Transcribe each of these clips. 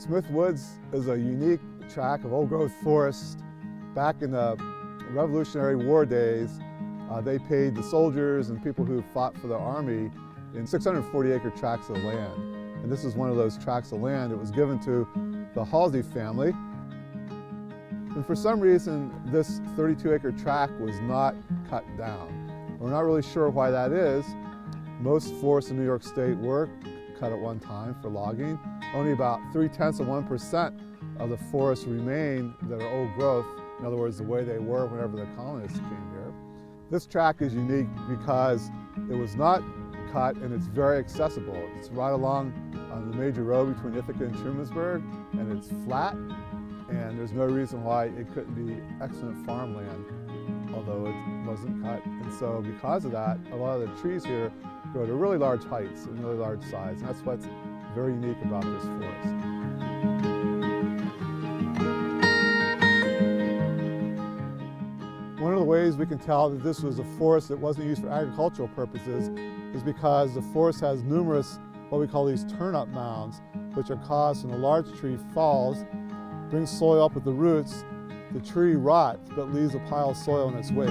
Smith Woods is a unique tract of old-growth forest. Back in the Revolutionary War days, they paid the soldiers and people who fought for the army in 640-acre tracts of land. And this is one of those tracts of land that was given to the Halsey family. And for some reason, this 32-acre tract was not cut down. We're not really sure why that is. Most forests in New York State were cut at one time for logging. Only about 0.3% of the forests remain that are old growth. In other words, the way they were whenever the colonists came here. This tract is unique because it was not cut and it's very accessible. It's right along the major road between Ithaca and Trumansburg, and it's flat, and there's no reason why it couldn't be excellent farmland, although it wasn't cut. And so because of that, a lot of the trees here grow to really large heights and really large size. And that's what's very unique about this forest. One of the ways we can tell that this was a forest that wasn't used for agricultural purposes is because the forest has numerous what we call these turn-up mounds, which are caused when a large tree falls, brings soil up with the roots, the tree rots but leaves a pile of soil in its wake.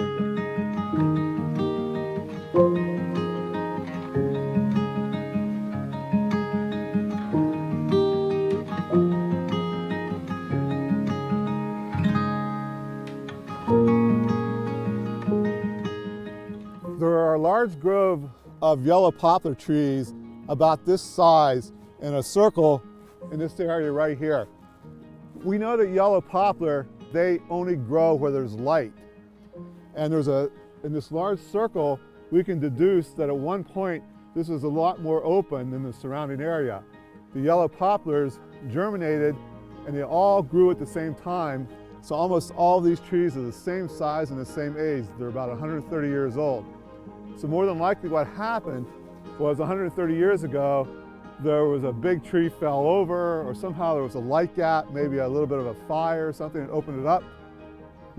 There are a large grove of yellow poplar trees about this size in a circle in this area right here. We know that yellow poplar, they only grow where there's light. And in this large circle, we can deduce that at one point, this was a lot more open than the surrounding area. The yellow poplars germinated and they all grew at the same time. So almost all these trees are the same size and the same age. They're about 130 years old. So more than likely what happened was 130 years ago, there was a big tree fell over, or somehow there was a light gap, maybe a little bit of a fire or something, and opened it up,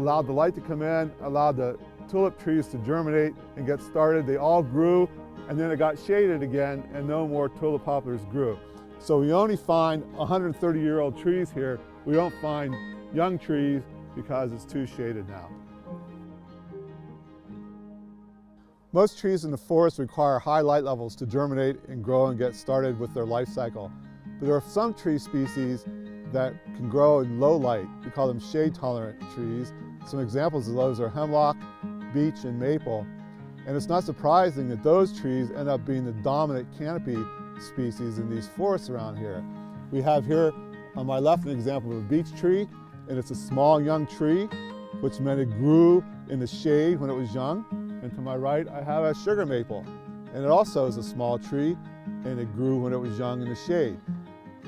allowed the light to come in, allowed the tulip trees to germinate and get started. They all grew, and then it got shaded again, and no more tulip poplars grew. So we only find 130-year-old trees here. We don't find young trees because it's too shaded now. Most trees in the forest require high light levels to germinate and grow and get started with their life cycle. But there are some tree species that can grow in low light. We call them shade-tolerant trees. Some examples of those are hemlock, beech, and maple. And it's not surprising that those trees end up being the dominant canopy species in these forests around here. We have here on my left an example of a beech tree, and it's a small young tree, which meant it grew in the shade when it was young. And to my right, I have a sugar maple, and it also is a small tree, and it grew when it was young in the shade.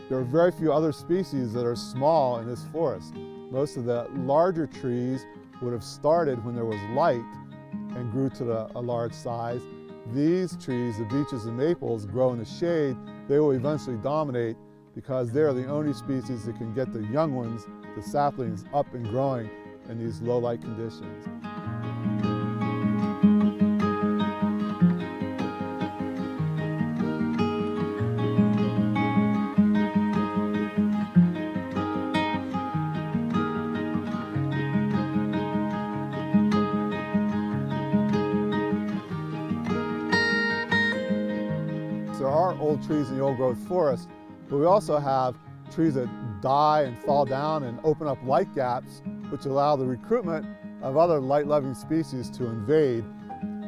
There are very few other species that are small in this forest. Most of the larger trees would have started when there was light and grew to a large size. These trees, the beeches and maples, grow in the shade. They will eventually dominate because they're the only species that can get the young ones, the saplings, up and growing in these low light conditions. There are old trees in the old growth forest, but we also have trees that die and fall down and open up light gaps, which allow the recruitment of other light-loving species to invade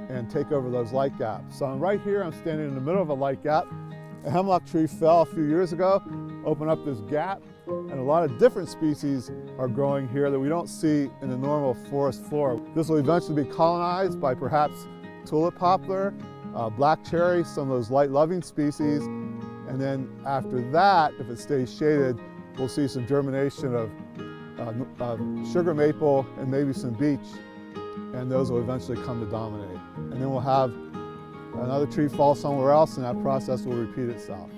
and take over those light gaps. So right here, I'm standing in the middle of a light gap. A hemlock tree fell a few years ago, opened up this gap, and a lot of different species are growing here that we don't see in the normal forest floor. This will eventually be colonized by perhaps tulip poplar, black cherry, some of those light-loving species, and then after that, if it stays shaded, we'll see some germination of sugar maple and maybe some beech, and those will eventually come to dominate. And then we'll have another tree fall somewhere else, and that process will repeat itself.